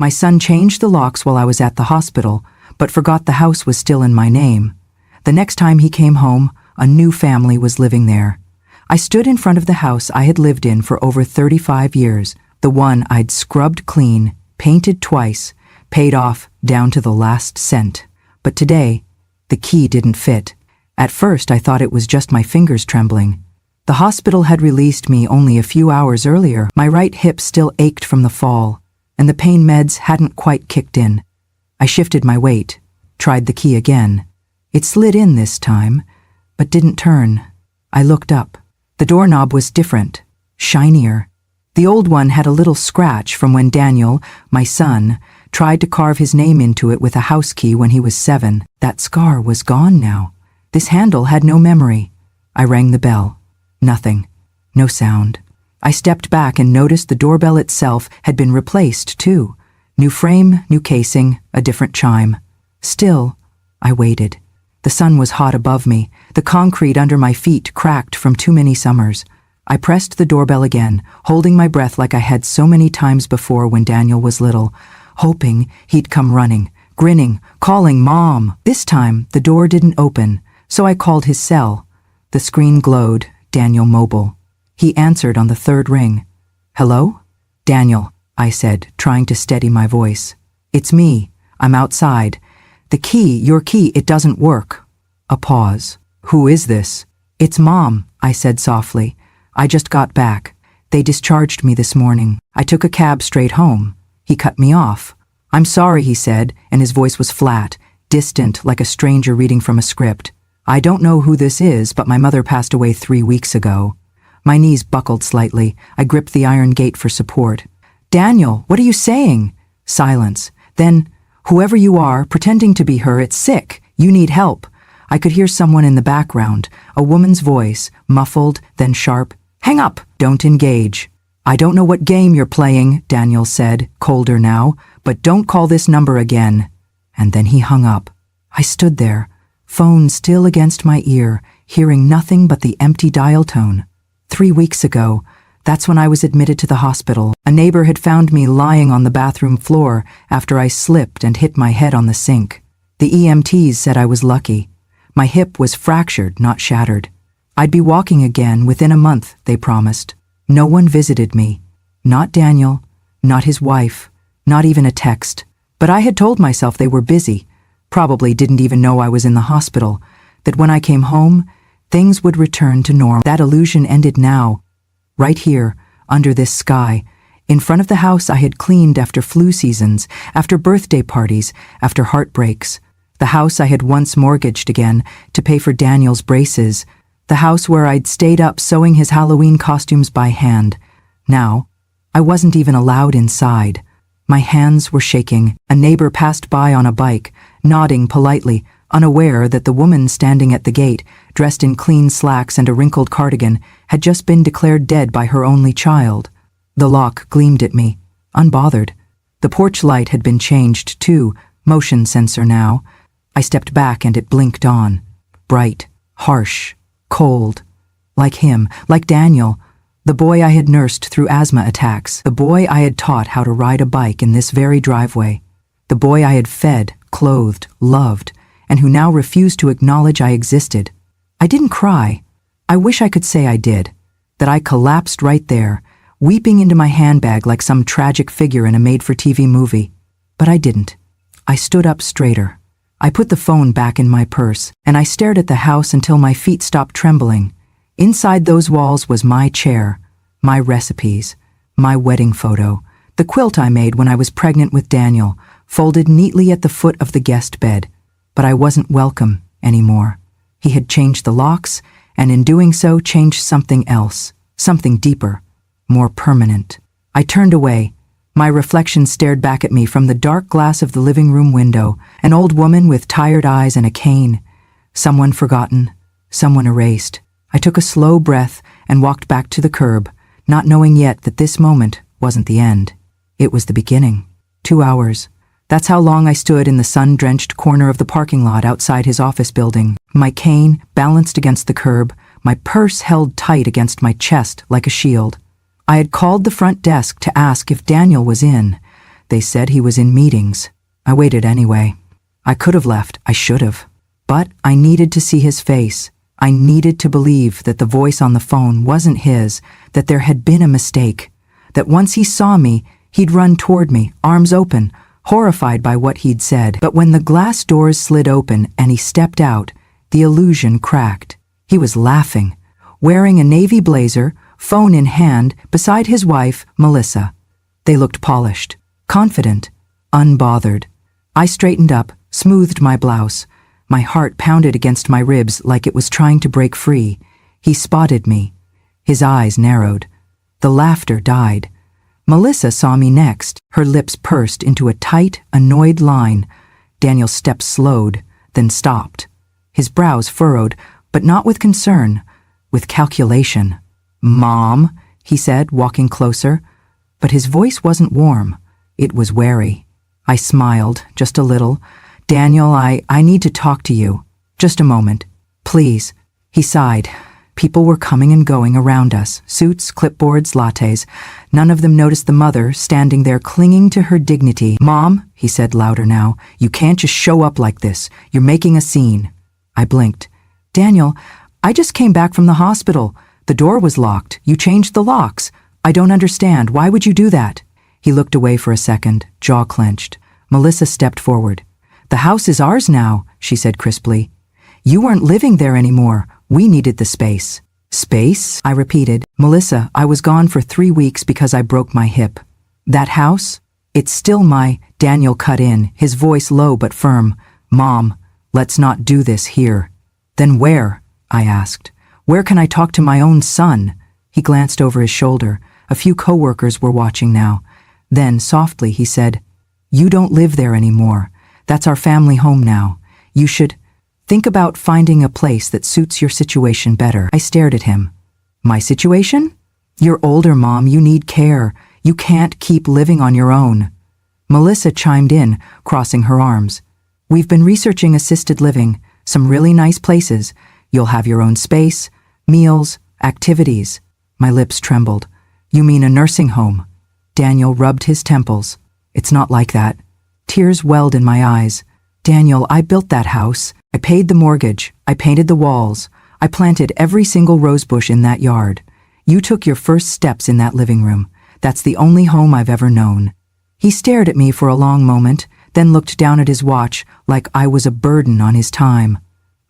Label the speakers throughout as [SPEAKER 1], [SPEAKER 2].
[SPEAKER 1] My son changed the locks while I was at the hospital, but forgot the house was still in my name. The next time he came home, a new family was living there. I stood in front of the house I had lived in for over 35 years, the one I'd scrubbed clean, painted twice, paid off down to the last cent. But today, the key didn't fit. At first, I thought it was just my fingers trembling. The hospital had released me only a few hours earlier. My right hip still ached from the fall, and the pain meds hadn't quite kicked in. I shifted my weight, tried the key again. It slid in this time, but didn't turn. I looked up. The doorknob was different, shinier. The old one had a little scratch from when Daniel, my son, tried to carve his name into it with a house key when he was 7. That scar was gone now. This handle had no memory. I rang the bell. Nothing. No sound. I stepped back and noticed the doorbell itself had been replaced, too. New frame, new casing, a different chime. Still, I waited. The sun was hot above me. The concrete under my feet cracked from too many summers. I pressed the doorbell again, holding my breath like I had so many times before when Daniel was little, hoping he'd come running, grinning, calling Mom. This time, the door didn't open, so I called his cell. The screen glowed, Daniel Mobile. He answered on the 3rd ring. Hello? Daniel, I said, trying to steady my voice. It's me. I'm outside. The key, your key, it doesn't work. A pause. Who is this? It's Mom, I said softly. I just got back. They discharged me this morning. I took a cab straight home. He cut me off. I'm sorry, he said, and his voice was flat, distant, like a stranger reading from a script. I don't know who this is, but my mother passed away 3 weeks ago. My knees buckled slightly. I gripped the iron gate for support. Daniel, what are you saying? Silence. Then, whoever you are, pretending to be her, it's sick. You need help. I could hear someone in the background, a woman's voice, muffled, then sharp. Hang up! Don't engage. I don't know what game you're playing, Daniel said, colder now, but don't call this number again. And then he hung up. I stood there, phone still against my ear, hearing nothing but the empty dial tone. 3 weeks ago, that's when I was admitted to the hospital. A neighbor had found me lying on the bathroom floor after I slipped and hit my head on the sink. The EMTs said I was lucky. My hip was fractured, not shattered. I'd be walking again within a month, they promised. No one visited me. Not Daniel, not his wife, not even a text. But I had told myself they were busy, probably didn't even know I was in the hospital, that when I came home, things would return to normal. That illusion ended now, right here, under this sky, in front of the house I had cleaned after flu seasons, after birthday parties, after heartbreaks. The house I had once mortgaged again to pay for Daniel's braces. The house where I'd stayed up sewing his Halloween costumes by hand. Now, I wasn't even allowed inside. My hands were shaking. A neighbor passed by on a bike, nodding politely, unaware that the woman standing at the gate, dressed in clean slacks and a wrinkled cardigan, had just been declared dead by her only child. The lock gleamed at me, unbothered. The porch light had been changed too, motion sensor now. I stepped back and it blinked on. Bright, harsh, cold. Like him, like Daniel, the boy I had nursed through asthma attacks, the boy I had taught how to ride a bike in this very driveway, the boy I had fed, clothed, loved, and who now refused to acknowledge I existed. I didn't cry. I wish I could say I did, that I collapsed right there, weeping into my handbag like some tragic figure in a made-for-TV movie. But I didn't. I stood up straighter. I put the phone back in my purse, and I stared at the house until my feet stopped trembling. Inside those walls was my chair, my recipes, my wedding photo, the quilt I made when I was pregnant with Daniel, folded neatly at the foot of the guest bed. But I wasn't welcome anymore. He had changed the locks, and in doing so changed something else, something deeper, more permanent. I turned away. My reflection stared back at me from the dark glass of the living room window, an old woman with tired eyes and a cane. Someone forgotten, someone erased. I took a slow breath and walked back to the curb, not knowing yet that this moment wasn't the end. It was the beginning. 2 hours. That's how long I stood in the sun-drenched corner of the parking lot outside his office building, my cane balanced against the curb, my purse held tight against my chest like a shield. I had called the front desk to ask if Daniel was in. They said he was in meetings. I waited anyway. I could have left, I should have. But I needed to see his face. I needed to believe that the voice on the phone wasn't his, that there had been a mistake, that once he saw me, he'd run toward me, arms open, horrified by what he'd said. But when the glass doors slid open and he stepped out, the illusion cracked. He was laughing, wearing a navy blazer, phone in hand, beside his wife, Melissa. They looked polished, confident, unbothered. I straightened up, smoothed my blouse. My heart pounded against my ribs like it was trying to break free. He spotted me. His eyes narrowed. The laughter died. Melissa saw me next. Her lips pursed into a tight, annoyed line. Daniel's steps slowed, then stopped. His brows furrowed, but not with concern, with calculation. "Mom," he said, walking closer. But his voice wasn't warm. It was wary. I smiled, just a little. "Daniel, I need to talk to you. Just a moment. Please." He sighed. People were coming and going around us, suits, clipboards, lattes. None of them noticed the mother standing there clinging to her dignity. "Mom," he said louder now, "you can't just show up like this. You're making a scene." I blinked. "Daniel, I just came back from the hospital. The door was locked. You changed the locks. I don't understand. Why would you do that?" He looked away for a second, jaw clenched. Melissa stepped forward. "The house is ours now," she said crisply. "You weren't living there anymore. We needed the space." "Space?" I repeated. "Melissa, I was gone for 3 weeks because I broke my hip. That house? It's still my—" Daniel cut in, his voice low but firm. "Mom, let's not do this here." "Then where?" I asked. "Where can I talk to my own son?" He glanced over his shoulder. A few coworkers were watching now. Then, softly, he said, "You don't live there anymore. That's our family home now. You should think about finding a place that suits your situation better." I stared at him. "My situation? You're older, Mom. You need care. You can't keep living on your own." Melissa chimed in, crossing her arms. "We've been researching assisted living, some really nice places. You'll have your own space, meals, activities." My lips trembled. "You mean a nursing home?" Daniel rubbed his temples. "It's not like that." Tears welled in my eyes. "Daniel, I built that house. I paid the mortgage. I painted the walls. I planted every single rosebush in that yard. You took your first steps in that living room. That's the only home I've ever known." He stared at me for a long moment, then looked down at his watch like I was a burden on his time.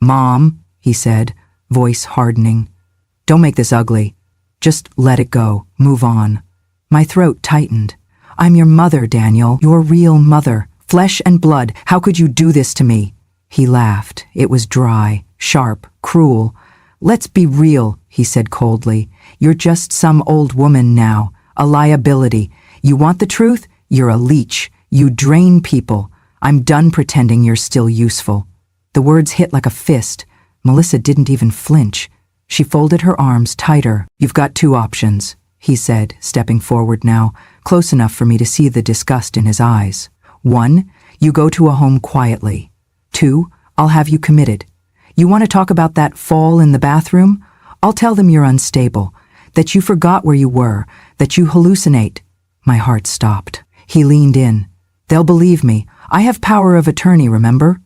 [SPEAKER 1] "Mom," he said, voice hardening. "Don't make this ugly. Just let it go. Move on." My throat tightened. "I'm your mother, Daniel. Your real mother. Flesh and blood. How could you do this to me?" He laughed. It was dry, sharp, cruel. "Let's be real," he said coldly. "You're just some old woman now, a liability. You want the truth? You're a leech. You drain people. I'm done pretending you're still useful." The words hit like a fist. Melissa didn't even flinch. She folded her arms tighter. "You've got 2 options," he said, stepping forward now, close enough for me to see the disgust in his eyes. "1, you go to a home quietly. 2, I'll have you committed. You want to talk about that fall in the bathroom? I'll tell them you're unstable, that you forgot where you were, that you hallucinate." My heart stopped. He leaned in. "They'll believe me. I have power of attorney, remember?"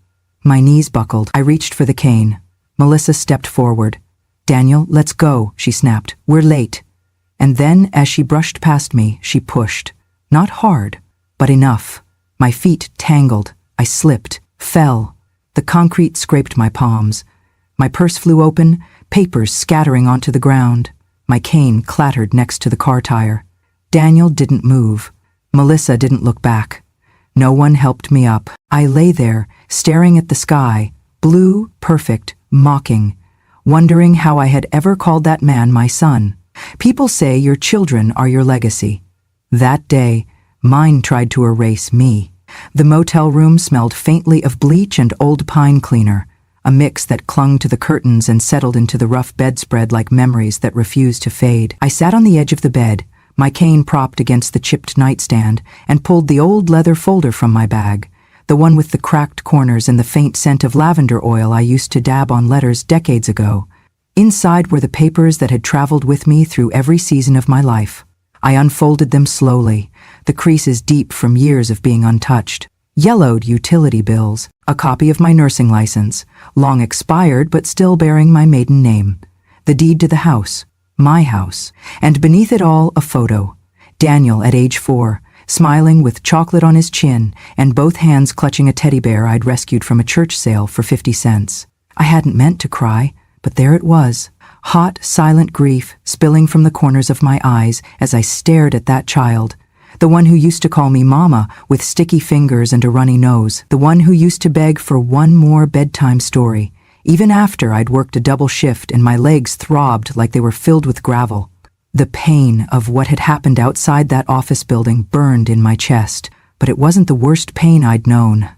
[SPEAKER 1] My knees buckled. I reached for the cane. Melissa stepped forward. "Daniel, let's go," she snapped. "We're late." And then, as she brushed past me, she pushed. Not hard, but enough. My feet tangled. I slipped, fell. The concrete scraped my palms. My purse flew open, papers scattering onto the ground. My cane clattered next to the car tire. Daniel didn't move. Melissa didn't look back. No one helped me up. I lay there, staring at the sky, blue, perfect, mocking, wondering how I had ever called that man my son. People say your children are your legacy. That day, mine tried to erase me. The motel room smelled faintly of bleach and old pine cleaner, a mix that clung to the curtains and settled into the rough bedspread like memories that refused to fade. I sat on the edge of the bed, my cane propped against the chipped nightstand, and pulled the old leather folder from my bag, the one with the cracked corners and the faint scent of lavender oil I used to dab on letters decades ago. Inside were the papers that had traveled with me through every season of my life. I unfolded them slowly, the creases deep from years of being untouched. Yellowed utility bills, a copy of my nursing license, long expired but still bearing my maiden name, the deed to the house, my house, and beneath it all a photo. Daniel at age 4, smiling with chocolate on his chin and both hands clutching a teddy bear I'd rescued from a church sale for 50 cents. I hadn't meant to cry, but there it was. Hot, silent grief spilling from the corners of my eyes as I stared at that child. The one who used to call me Mama with sticky fingers and a runny nose. The one who used to beg for one more bedtime story, even after I'd worked a double shift and my legs throbbed like they were filled with gravel. The pain of what had happened outside that office building burned in my chest, but it wasn't the worst pain I'd known.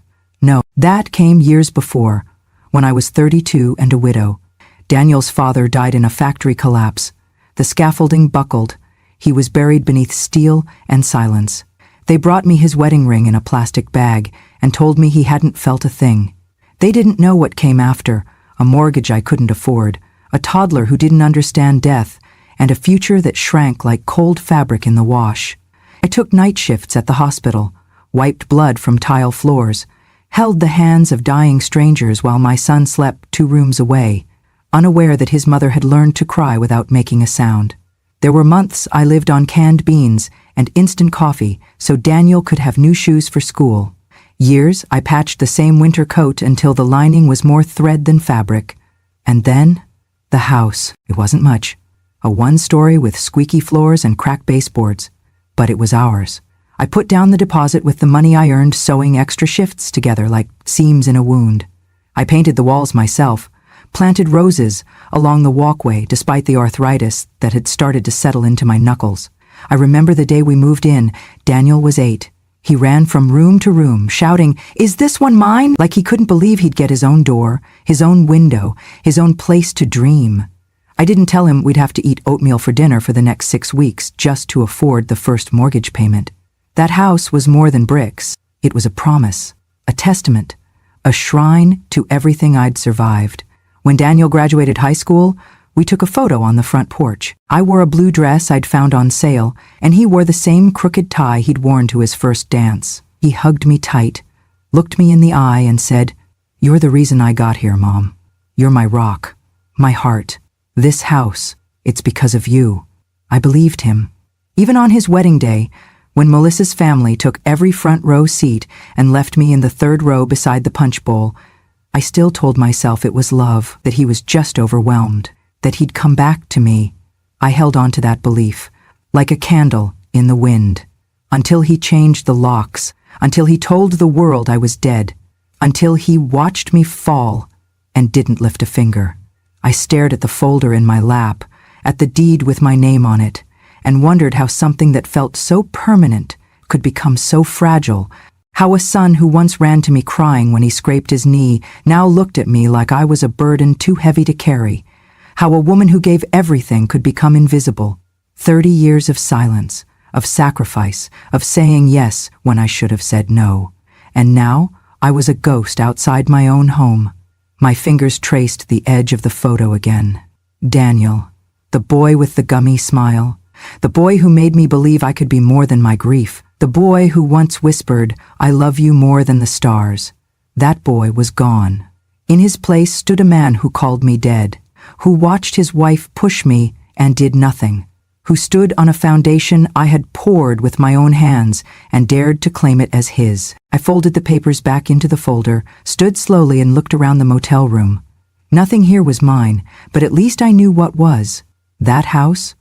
[SPEAKER 1] No, that came years before, when I was 32 and a widow. Daniel's father died in a factory collapse. The scaffolding buckled. He was buried beneath steel and silence. They brought me his wedding ring in a plastic bag and told me he hadn't felt a thing. They didn't know what came after, a mortgage I couldn't afford, a toddler who didn't understand death, and a future that shrank like cold fabric in the wash. I took night shifts at the hospital, wiped blood from tile floors, held the hands of dying strangers while my son slept 2 rooms away, unaware that his mother had learned to cry without making a sound. There were months I lived on canned beans and instant coffee so Daniel could have new shoes for school. Years I patched the same winter coat until the lining was more thread than fabric. And then, the house. It wasn't much. A 1-story with squeaky floors and cracked baseboards. But it was ours. I put down the deposit with the money I earned sewing extra shifts together like seams in a wound. I painted the walls myself, planted roses along the walkway despite the arthritis that had started to settle into my knuckles. I remember the day we moved in. Daniel was 8. He ran from room to room, shouting, "Is this one mine?" Like he couldn't believe he'd get his own door, his own window, his own place to dream. I didn't tell him we'd have to eat oatmeal for dinner for the next 6 weeks just to afford the first mortgage payment. That house was more than bricks. It was a promise, a testament, a shrine to everything I'd survived. When Daniel graduated high school, we took a photo on the front porch. I wore a blue dress I'd found on sale, and he wore the same crooked tie he'd worn to his first dance. He hugged me tight, looked me in the eye, and said, "You're the reason I got here, Mom. You're my rock, my heart. This house, it's because of you." I believed him. Even on his wedding day, when Melissa's family took every front row seat and left me in the 3rd row beside the punch bowl, I still told myself it was love, that he was just overwhelmed, that he'd come back to me. I held on to that belief, like a candle in the wind, until he changed the locks, until he told the world I was dead, until he watched me fall and didn't lift a finger. I stared at the folder in my lap, at the deed with my name on it, and wondered how something that felt so permanent could become so fragile. How a son who once ran to me crying when he scraped his knee now looked at me like I was a burden too heavy to carry. How a woman who gave everything could become invisible. 30 years of silence, of sacrifice, of saying yes when I should have said no. And now I was a ghost outside my own home. My fingers traced the edge of the photo again. Daniel, the boy with the gummy smile, the boy who made me believe I could be more than my grief, the boy who once whispered, "I love you more than the stars." That boy was gone. In his place stood a man who called me dead, who watched his wife push me and did nothing, who stood on a foundation I had poured with my own hands and dared to claim it as his. I folded the papers back into the folder, stood slowly and looked around the motel room. Nothing here was mine, but at least I knew what was. That house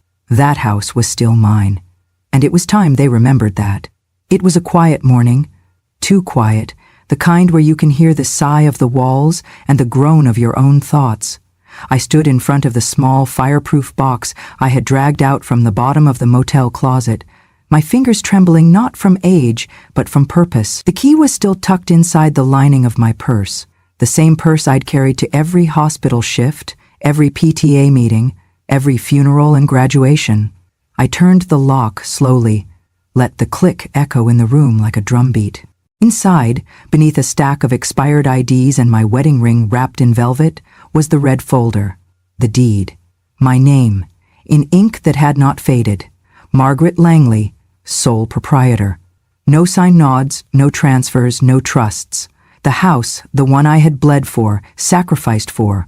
[SPEAKER 1] was still mine. And it was time they remembered that. It was a quiet morning, too quiet, the kind where you can hear the sigh of the walls and the groan of your own thoughts. I stood in front of the small fireproof box I had dragged out from the bottom of the motel closet, my fingers trembling not from age, but from purpose. The key was still tucked inside the lining of my purse, the same purse I'd carried to every hospital shift, every PTA meeting, every funeral and graduation. I turned the lock slowly, let the click echo in the room like a drumbeat. Inside, beneath a stack of expired IDs and my wedding ring wrapped in velvet, was the red folder, the deed, my name, in ink that had not faded, Margaret Langley, sole proprietor. No sign nods, no transfers, no trusts. The house, the one I had bled for, sacrificed for,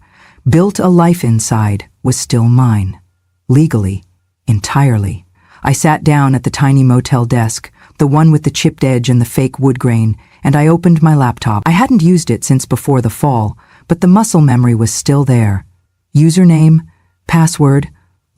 [SPEAKER 1] built a life inside, was still mine. Legally. Entirely. I sat down at the tiny motel desk, the one with the chipped edge and the fake wood grain, and I opened my laptop. I hadn't used it since before the fall, but the muscle memory was still there. Username, password,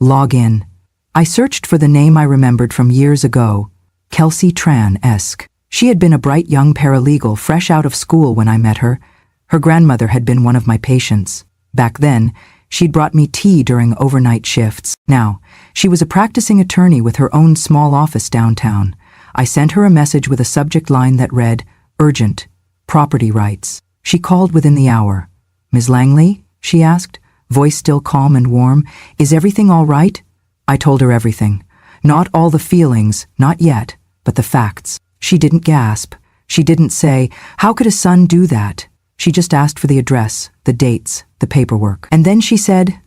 [SPEAKER 1] login. I searched for the name I remembered from years ago, Kelsey Tran-esque. She had been a bright young paralegal fresh out of school when I met her. Her grandmother had been one of my patients. Back then, she'd brought me tea during overnight shifts. Now, she was a practicing attorney with her own small office downtown. I sent her a message with a subject line that read, "Urgent, property rights." She called within the hour. "Ms. Langley?" she asked, voice still calm and warm. "Is everything all right?" I told her everything. Not all the feelings, not yet, but the facts. She didn't gasp. She didn't say, "How could a son do that?" She just asked for the address, the dates, the paperwork. And then she said,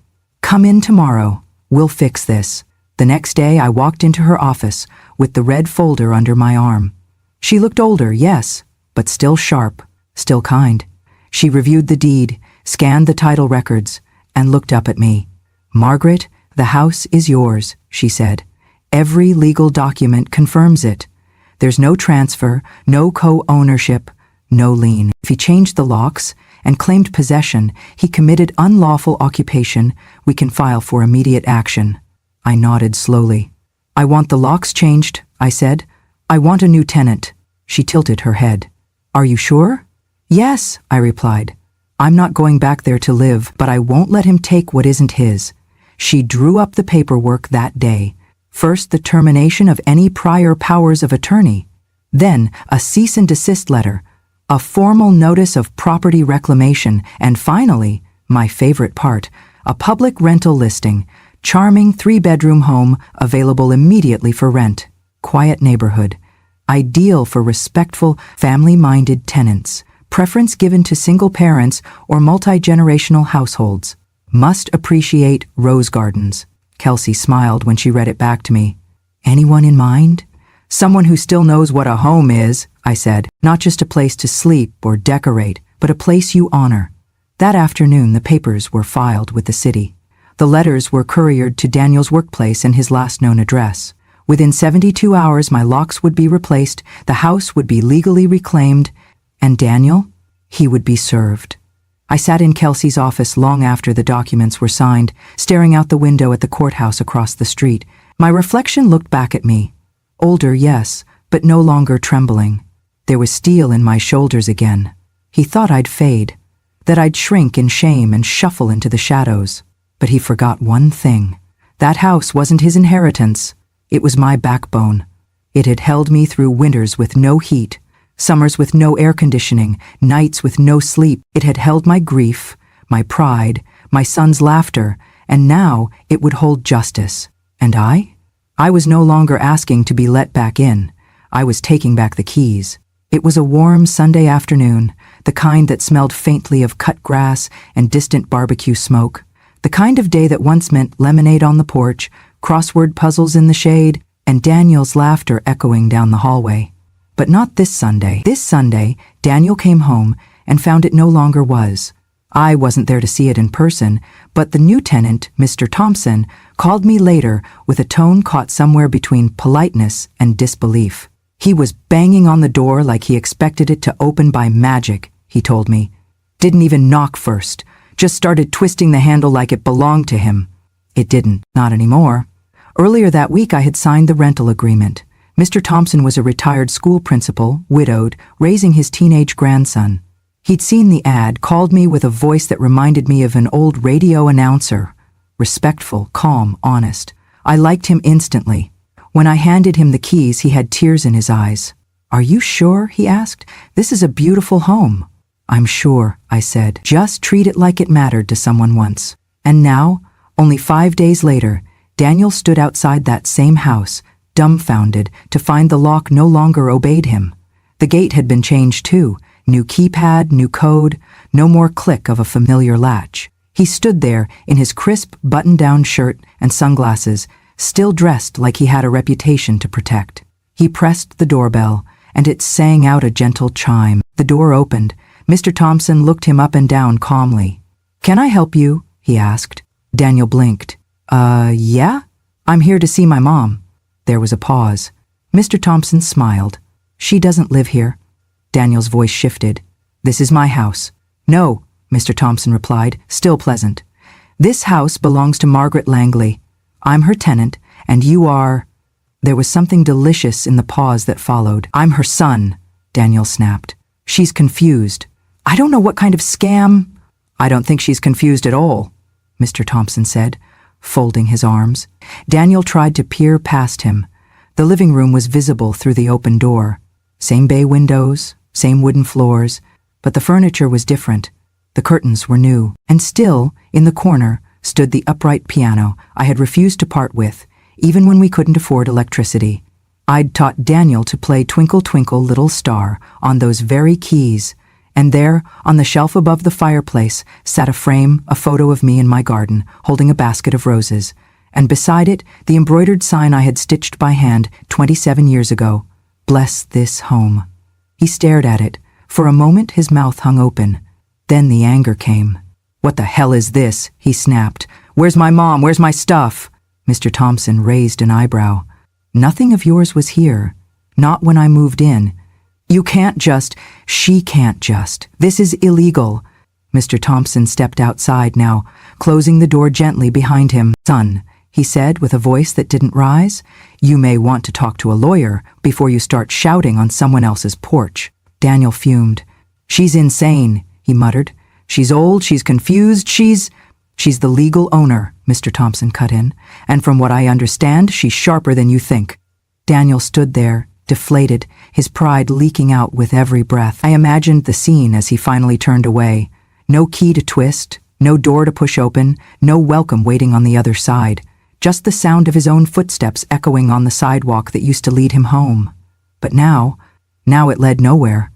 [SPEAKER 1] "Come in tomorrow. We'll fix this." The next day I walked into her office with the red folder under my arm. She looked older, yes, but still sharp, still kind. She reviewed the deed, scanned the title records, and looked up at me. "Margaret, the house is yours," she said. "Every legal document confirms it. There's no transfer, no co-ownership, no lien. If he changed the locks and claimed possession, he committed unlawful occupation. We can file for immediate action." I nodded slowly. "I want the locks changed," I said. "I want a new tenant." She tilted her head. "Are you sure?" "Yes," I replied. "I'm not going back there to live, but I won't let him take what isn't his." She drew up the paperwork that day. First, the termination of any prior powers of attorney. Then, a cease and desist letter, a formal notice of property reclamation, and finally, my favorite part, a public rental listing, charming 3-bedroom home available immediately for rent. Quiet neighborhood. Ideal for respectful, family-minded tenants. Preference given to single parents or multi-generational households. Must appreciate rose gardens. Kelsey smiled when she read it back to me. "Anyone in mind?" "Someone who still knows what a home is," I said. "Not just a place to sleep or decorate, but a place you honor." That afternoon, the papers were filed with the city. The letters were couriered to Daniel's workplace and his last known address. Within 72 hours, my locks would be replaced, the house would be legally reclaimed, and Daniel? He would be served. I sat in Kelsey's office long after the documents were signed, staring out the window at the courthouse across the street. My reflection looked back at me. Older, yes, but no longer trembling. There was steel in my shoulders again. He thought I'd fade, that I'd shrink in shame and shuffle into the shadows. But he forgot one thing. That house wasn't his inheritance. It was my backbone. It had held me through winters with no heat, summers with no air conditioning, nights with no sleep. It had held my grief, my pride, my son's laughter, and now it would hold justice. And I? I was no longer asking to be let back in. I was taking back the keys. It was a warm Sunday afternoon, the kind that smelled faintly of cut grass and distant barbecue smoke. The kind of day that once meant lemonade on the porch, crossword puzzles in the shade, and Daniel's laughter echoing down the hallway. But not this Sunday. This Sunday, Daniel came home and found it no longer was. I wasn't there to see it in person, but the new tenant, Mr. Thompson, called me later with a tone caught somewhere between politeness and disbelief. He was banging on the door like he expected it to open by magic, he told me. Didn't even knock first, just started twisting the handle like it belonged to him. It didn't, not anymore. Earlier that week I had signed the rental agreement. Mr. Thompson was a retired school principal, widowed, raising his teenage grandson. He'd seen the ad, called me with a voice that reminded me of an old radio announcer. Respectful, calm, honest. I liked him instantly. When I handed him the keys, he had tears in his eyes. "Are you sure?" he asked. "This is a beautiful home." "I'm sure," I said. "Just treat it like it mattered to someone once." And now, only 5 days later, Daniel stood outside that same house, dumbfounded to find the lock no longer obeyed him. The gate had been changed too. New keypad, new code, no more click of a familiar latch. He stood there in his crisp button-down shirt and sunglasses, still dressed like he had a reputation to protect. He pressed the doorbell, and it sang out a gentle chime. The door opened. Mr. Thompson looked him up and down calmly. "Can I help you?" he asked. Daniel blinked. Yeah? I'm here to see my mom." There was a pause. Mr. Thompson smiled. "She doesn't live here." Daniel's voice shifted. "This is my house." "No," Mr. Thompson replied, still pleasant. "This house belongs to Margaret Langley. I'm her tenant, and you are—" There was something delicious in the pause that followed. "I'm her son," Daniel snapped. "She's confused. I don't know what kind of scam—" "I don't think she's confused at all," Mr. Thompson said, folding his arms. Daniel tried to peer past him. The living room was visible through the open door. Same bay windows, same wooden floors, but the furniture was different. The curtains were new, and still, in the corner, stood the upright piano I had refused to part with, even when we couldn't afford electricity. I'd taught Daniel to play Twinkle Twinkle Little Star on those very keys, and there, on the shelf above the fireplace, sat a frame, a photo of me in my garden, holding a basket of roses, and beside it, the embroidered sign I had stitched by hand 27 years ago, "Bless this home." He stared at it. For a moment his mouth hung open. Then the anger came. "What the hell is this?" he snapped. "Where's my mom? Where's my stuff?" Mr. Thompson raised an eyebrow. "Nothing of yours was here. Not when I moved in. You can't just— She can't just. This is illegal." Mr. Thompson stepped outside now, closing the door gently behind him. "Son," he said with a voice that didn't rise, "you may want to talk to a lawyer before you start shouting on someone else's porch." Daniel fumed. "She's insane," he muttered. "She's old, she's confused, she's the legal owner," Mr. Thompson cut in, "and from what I understand, she's sharper than you think." Daniel stood there, deflated, his pride leaking out with every breath. I imagined the scene as he finally turned away. No key to twist, no door to push open, no welcome waiting on the other side. Just the sound of his own footsteps echoing on the sidewalk that used to lead him home. But now it led nowhere.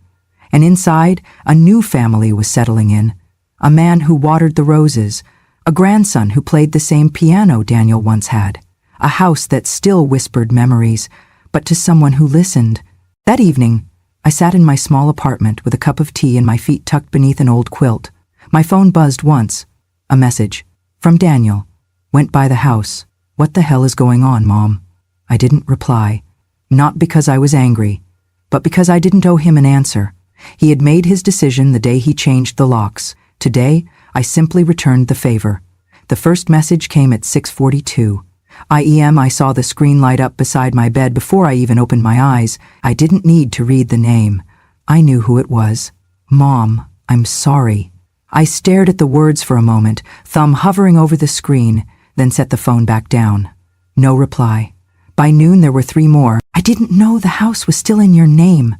[SPEAKER 1] And inside, a new family was settling in. A man who watered the roses, a grandson who played the same piano Daniel once had, a house that still whispered memories, but to someone who listened. That evening, I sat in my small apartment with a cup of tea and my feet tucked beneath an old quilt. My phone buzzed once. A message. From Daniel. Went by the house. "What the hell is going on, Mom?" I didn't reply. Not because I was angry, but because I didn't owe him an answer. He had made his decision the day he changed the locks. Today, I simply returned the favor. The first message came at 6:42. I saw the screen light up beside my bed before I even opened my eyes. I didn't need to read the name. I knew who it was. "Mom, I'm sorry." I stared at the words for a moment, thumb hovering over the screen, then set the phone back down. No reply. By noon there were 3 more. "I didn't know the house was still in your name."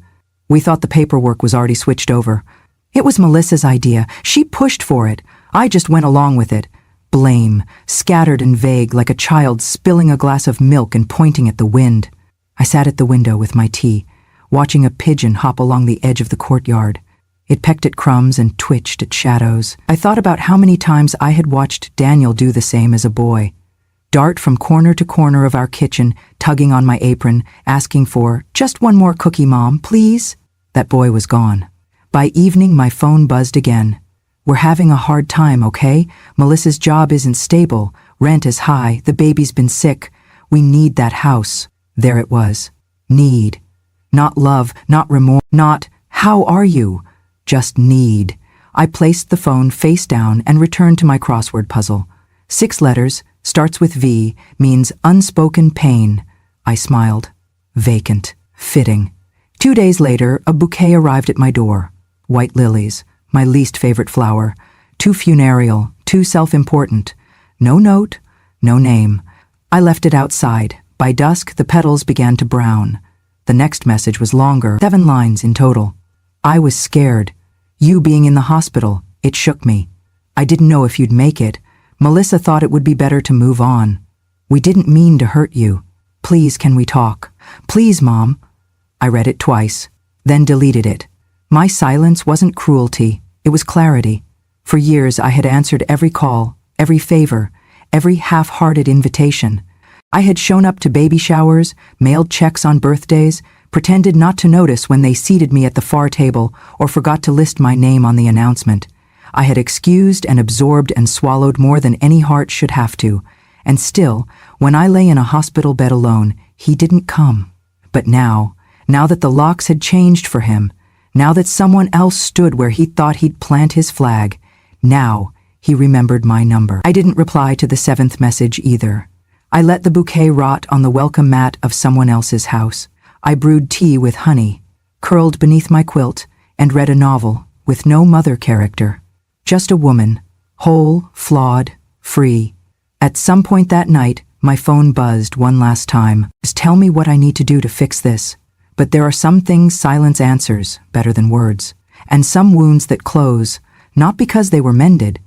[SPEAKER 1] "We thought the paperwork was already switched over." "It was Melissa's idea. She pushed for it. I just went along with it." Blame, scattered and vague like a child spilling a glass of milk and pointing at the wind. I sat at the window with my tea, watching a pigeon hop along the edge of the courtyard. It pecked at crumbs and twitched at shadows. I thought about how many times I had watched Daniel do the same as a boy. Dart from corner to corner of our kitchen, tugging on my apron, asking for, "Just one more cookie, Mom, please." That boy was gone. By evening, my phone buzzed again. "We're having a hard time, okay? Melissa's job isn't stable. Rent is high. The baby's been sick. We need that house." There it was. Need. Not love, not remorse, not, "How are you?" Just need. I placed the phone face down and returned to my crossword puzzle. 6 letters, starts with V, means unspoken pain. I smiled. Vacant. Fitting. 2 days later, a bouquet arrived at my door. White lilies. My least favorite flower. Too funereal, too self-important. No note, no name. I left it outside. By dusk, the petals began to brown. The next message was longer, 7 lines in total. I was scared. You being in the hospital, it shook me. I didn't know if you'd make it. Melissa thought it would be better to move on. We didn't mean to hurt you. Please, can we talk? Please, Mom. I read it twice, then deleted it. My silence wasn't cruelty, it was clarity. For years I had answered every call, every favor, every half-hearted invitation. I had shown up to baby showers, mailed checks on birthdays, pretended not to notice when they seated me at the far table or forgot to list my name on the announcement. I had excused and absorbed and swallowed more than any heart should have to, and still, when I lay in a hospital bed alone, he didn't come. But now that the locks had changed for him, now that someone else stood where he thought he'd plant his flag, now he remembered my number. I didn't reply to the 7th message either. I let the bouquet rot on the welcome mat of someone else's house. I brewed tea with honey, curled beneath my quilt, and read a novel with no mother character. Just a woman, whole, flawed, free. At some point that night, my phone buzzed one last time. Just tell me what I need to do to fix this. But there are some things silence answers better than words, and some wounds that close, not because they were mended,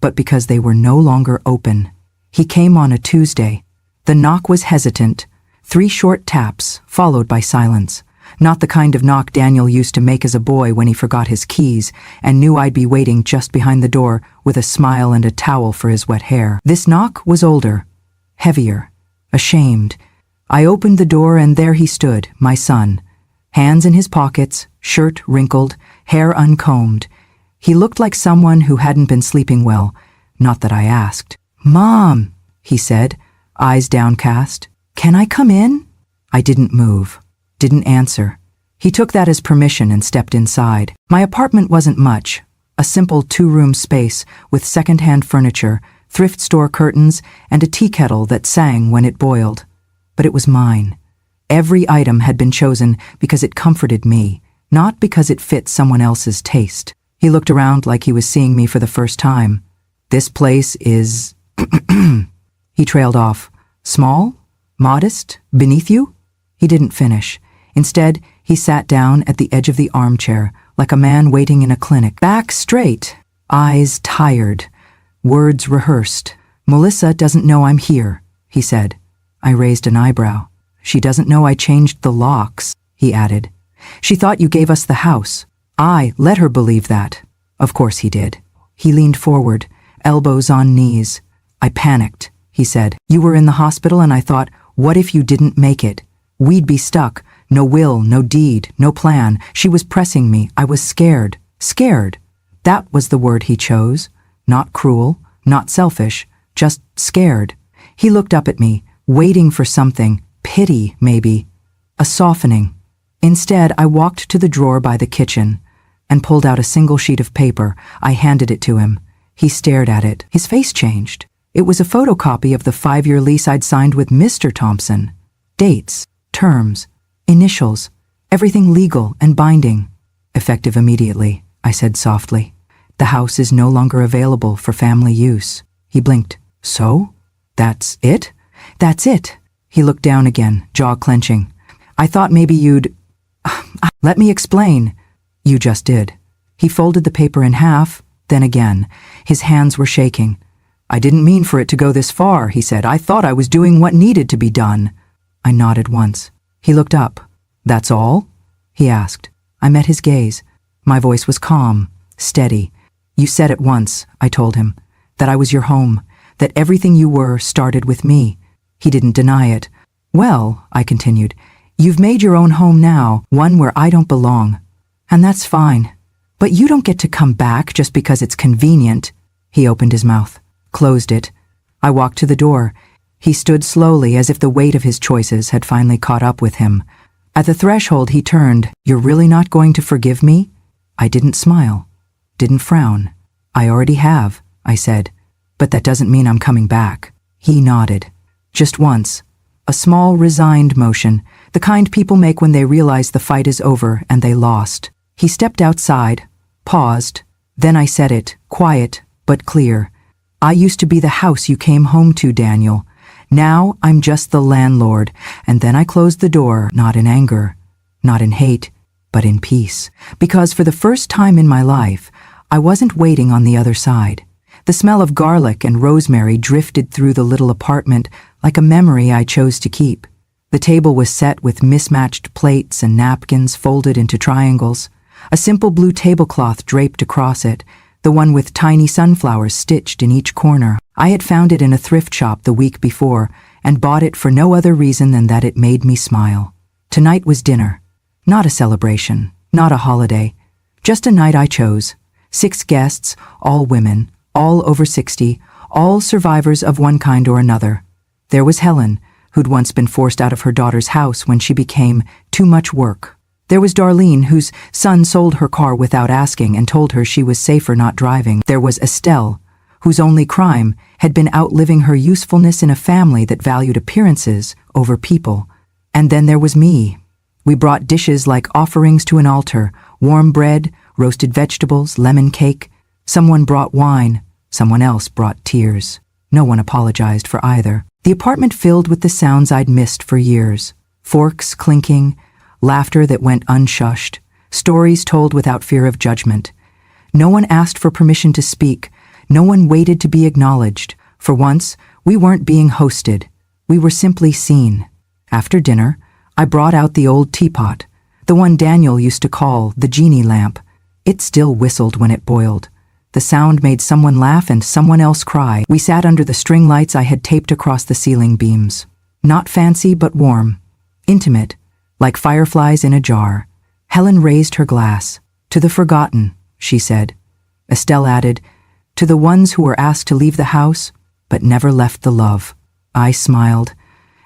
[SPEAKER 1] but because they were no longer open. He came on a Tuesday. The knock was hesitant, 3 short taps, followed by silence. Not the kind of knock Daniel used to make as a boy when he forgot his keys and knew I'd be waiting just behind the door with a smile and a towel for his wet hair. This knock was older, heavier, ashamed. I opened the door and there he stood, my son. Hands in his pockets, shirt wrinkled, hair uncombed. He looked like someone who hadn't been sleeping well, not that I asked. "Mom," he said, eyes downcast. "Can I come in?" I didn't move, didn't answer. He took that as permission and stepped inside. My apartment wasn't much, a simple 2-room space with second-hand furniture, thrift store curtains, and a tea kettle that sang when it boiled. But it was mine. Every item had been chosen because it comforted me, not because it fit someone else's taste. He looked around like he was seeing me for the first time. "This place is..." He trailed off. "Small? Modest? Beneath you?" He didn't finish. Instead, he sat down at the edge of the armchair, like a man waiting in a clinic. Back straight, eyes tired, words rehearsed. "Melissa doesn't know I'm here," he said. I raised an eyebrow. "She doesn't know I changed the locks," he added. "She thought you gave us the house. I let her believe that." Of course he did. He leaned forward, elbows on knees. "I panicked," he said. "You were in the hospital and I thought, what if you didn't make it? We'd be stuck. No will, no deed, no plan. She was pressing me. I was scared. Scared. That was the word he chose. Not cruel, not selfish, just scared." He looked up at me, waiting for something, pity maybe, a softening. Instead, I walked to the drawer by the kitchen and pulled out a single sheet of paper. I handed it to him. He stared at it. His face changed. It was a photocopy of the 5-year lease I'd signed with Mr. Thompson. Dates, terms, initials, everything legal and binding. "Effective immediately," I said softly. "The house is no longer available for family use." He blinked. "So? That's it?" "That's it." He looked down again, jaw clenching. "I thought maybe you'd..." "Let me explain." "You just did." He folded the paper in half, then again. His hands were shaking. "I didn't mean for it to go this far," he said. "I thought I was doing what needed to be done." I nodded once. He looked up. "That's all?" he asked. I met his gaze. My voice was calm, steady. "You said it once," I told him, "that I was your home, that everything you were started with me." He didn't deny it. "Well," I continued, "you've made your own home now, one where I don't belong. And that's fine. But you don't get to come back just because it's convenient." He opened his mouth, closed it. I walked to the door. He stood slowly as if the weight of his choices had finally caught up with him. At the threshold he turned. "You're really not going to forgive me?" I didn't smile, didn't frown. "I already have," I said. "But that doesn't mean I'm coming back." He nodded. Just once. A small, resigned motion, the kind people make when they realize the fight is over and they lost. He stepped outside, paused. Then I said it, quiet but clear. "I used to be the house you came home to, Daniel. Now I'm just the landlord." And then I closed the door, not in anger, not in hate, but in peace. Because for the first time in my life, I wasn't waiting on the other side. The smell of garlic and rosemary drifted through the little apartment like a memory I chose to keep. The table was set with mismatched plates and napkins folded into triangles. A simple blue tablecloth draped across it, the one with tiny sunflowers stitched in each corner. I had found it in a thrift shop the week before, and bought it for no other reason than that it made me smile. Tonight was dinner. Not a celebration, not a holiday, just a night I chose. 6 guests, all women, all over 60, all survivors of one kind or another. There was Helen, who'd once been forced out of her daughter's house when she became too much work. There was Darlene, whose son sold her car without asking and told her she was safer not driving. There was Estelle, whose only crime had been outliving her usefulness in a family that valued appearances over people. And then there was me. We brought dishes like offerings to an altar, warm bread, roasted vegetables, lemon cake. Someone brought wine, someone else brought tears. No one apologized for either. The apartment filled with the sounds I'd missed for years. Forks clinking, laughter that went unshushed, stories told without fear of judgment. No one asked for permission to speak. No one waited to be acknowledged. For once, we weren't being hosted. We were simply seen. After dinner, I brought out the old teapot, the one Daniel used to call the genie lamp. It still whistled when it boiled. The sound made someone laugh and someone else cry. We sat under the string lights I had taped across the ceiling beams. Not fancy, but warm. Intimate, like fireflies in a jar. Helen raised her glass. To the forgotten, she said. Estelle added, to the ones who were asked to leave the house, but never left the love. I smiled,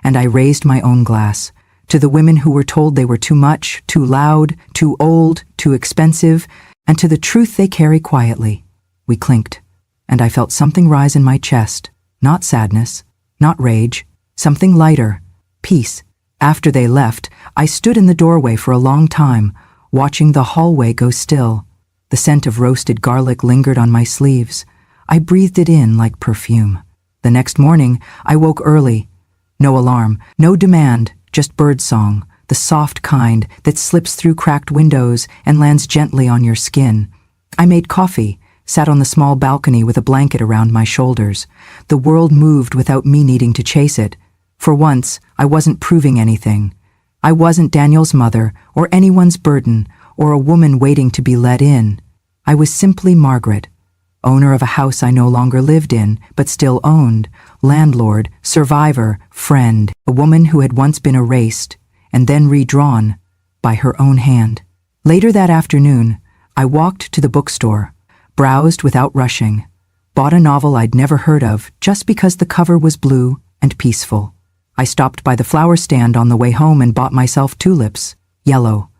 [SPEAKER 1] and I raised my own glass. To the women who were told they were too much, too loud, too old, too expensive, and to the truth they carry quietly. We clinked, and I felt something rise in my chest. Not sadness, not rage, something lighter, peace. After they left, I stood in the doorway for a long time, watching the hallway go still. The scent of roasted garlic lingered on my sleeves. I breathed it in like perfume. The next morning, I woke early. No alarm, no demand, just birdsong, the soft kind that slips through cracked windows and lands gently on your skin. I made coffee, sat on the small balcony with a blanket around my shoulders. The world moved without me needing to chase it. For once, I wasn't proving anything. I wasn't Daniel's mother, or anyone's burden, or a woman waiting to be let in. I was simply Margaret, owner of a house I no longer lived in, but still owned, landlord, survivor, friend, a woman who had once been erased and then redrawn by her own hand. Later that afternoon, I walked to the bookstore, browsed without rushing, bought a novel I'd never heard of just because the cover was blue and peaceful. I stopped by the flower stand on the way home and bought myself tulips, yellow,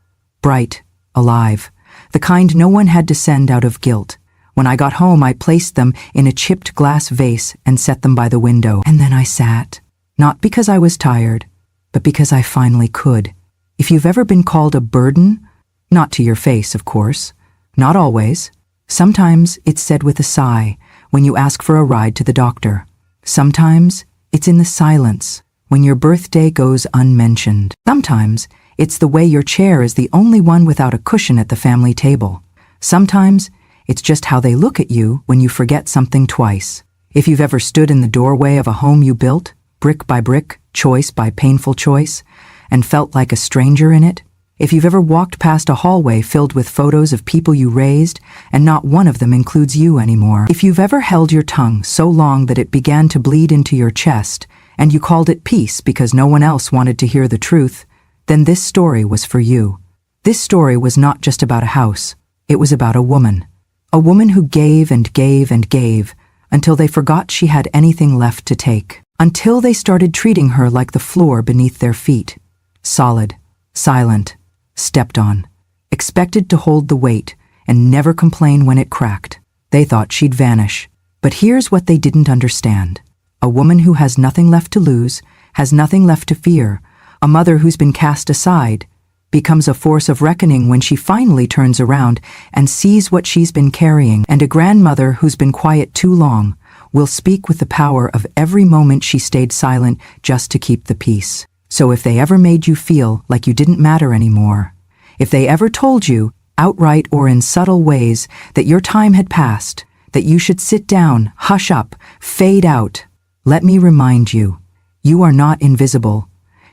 [SPEAKER 1] bright, alive, the kind no one had to send out of guilt. When I got home, I placed them in a chipped glass vase and set them by the window. And then I sat, not because I was tired, but because I finally could. If you've ever been called a burden, not to your face, of course, not always. Sometimes it's said with a sigh when you ask for a ride to the doctor. Sometimes it's in the silence when your birthday goes unmentioned. Sometimes it's the way your chair is the only one without a cushion at the family table. Sometimes it's just how they look at you when you forget something twice. If you've ever stood in the doorway of a home you built, brick by brick, choice by painful choice, and felt like a stranger in it, if you've ever walked past a hallway filled with photos of people you raised and not one of them includes you anymore, if you've ever held your tongue so long that it began to bleed into your chest and you called it peace because no one else wanted to hear the truth, then this story was for you. This story was not just about a house. It was about a woman. A woman who gave and gave and gave until they forgot she had anything left to take. Until they started treating her like the floor beneath their feet. Solid, silent, stepped on, expected to hold the weight and never complain when it cracked. They thought she'd vanish. But here's what they didn't understand. A woman who has nothing left to lose, has nothing left to fear, a mother who's been cast aside, becomes a force of reckoning when she finally turns around and sees what she's been carrying, and a grandmother who's been quiet too long will speak with the power of every moment she stayed silent just to keep the peace. So if they ever made you feel like you didn't matter anymore, if they ever told you, outright or in subtle ways, that your time had passed, that you should sit down, hush up, fade out, let me remind you, you are not invisible.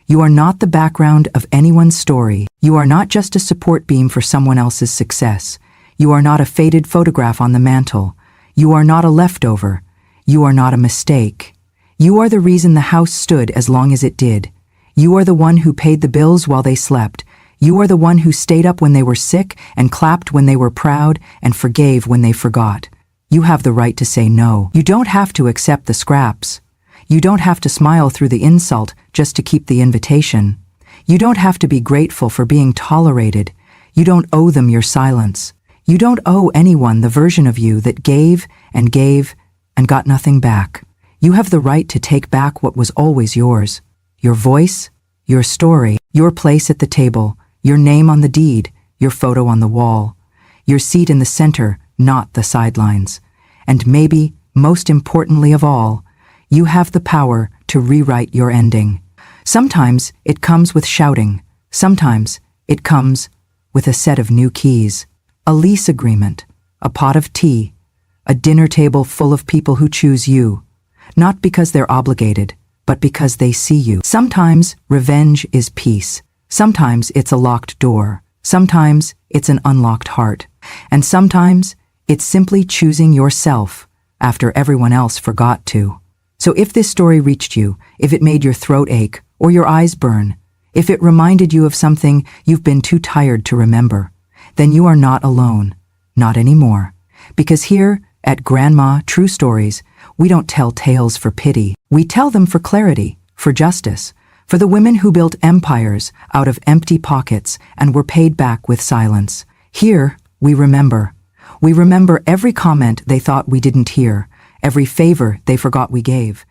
[SPEAKER 1] You are not the background of anyone's story. You are not just a support beam for someone else's success. You are not a faded photograph on the mantle. You are not a leftover. You are not a mistake. You are the reason the house stood as long as it did. You are the one who paid the bills while they slept. You are the one who stayed up when they were sick and clapped when they were proud and forgave when they forgot. You have the right to say no. You don't have to accept the scraps. You don't have to smile through the insult just to keep the invitation. You don't have to be grateful for being tolerated. You don't owe them your silence. You don't owe anyone the version of you that gave and got nothing back. You have the right to take back what was always yours. Your voice, your story, your place at the table, your name on the deed, your photo on the wall, your seat in the center, not the sidelines. And maybe, most importantly of all, you have the power to rewrite your ending. Sometimes it comes with shouting. Sometimes it comes with a set of new keys, a lease agreement, a pot of tea, a dinner table full of people who choose you, not because they're obligated, but because they see you. Sometimes revenge is peace. Sometimes it's a locked door. Sometimes it's an unlocked heart. And sometimes it's simply choosing yourself after everyone else forgot to. So if this story reached you, if it made your throat ache or your eyes burn, if it reminded you of something you've been too tired to remember, then you are not alone. Not anymore. Because here at Grandma True Stories, we don't tell tales for pity. We tell them for clarity, for justice, for the women who built empires out of empty pockets and were paid back with silence. Here, we remember. We remember every comment they thought we didn't hear, every favor they forgot we gave,